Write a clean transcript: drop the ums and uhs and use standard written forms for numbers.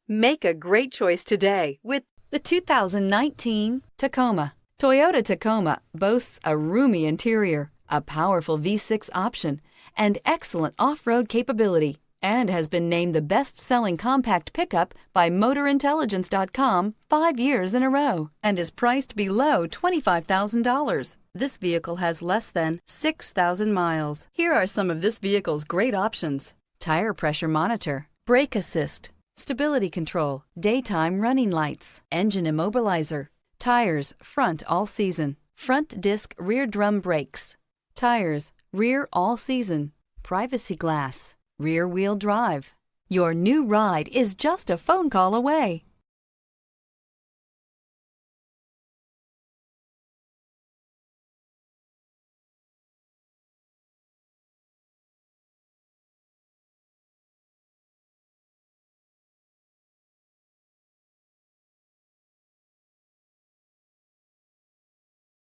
Make a great choice today with the 2019 Tacoma. Toyota Tacoma boasts a roomy interior, a powerful V6 option, and excellent off-road capability, and has been named the best-selling compact pickup by MotorIntelligence.com 5 years in a row, and is priced below $25,000. This vehicle has less than 6,000 miles. Here are some of this vehicle's great options: tire pressure monitor, brake assist, stability control, daytime running lights, engine immobilizer, tires front all season, front disc rear drum brakes, tires rear all season, privacy glass, rear wheel drive. Your new ride is just a phone call away.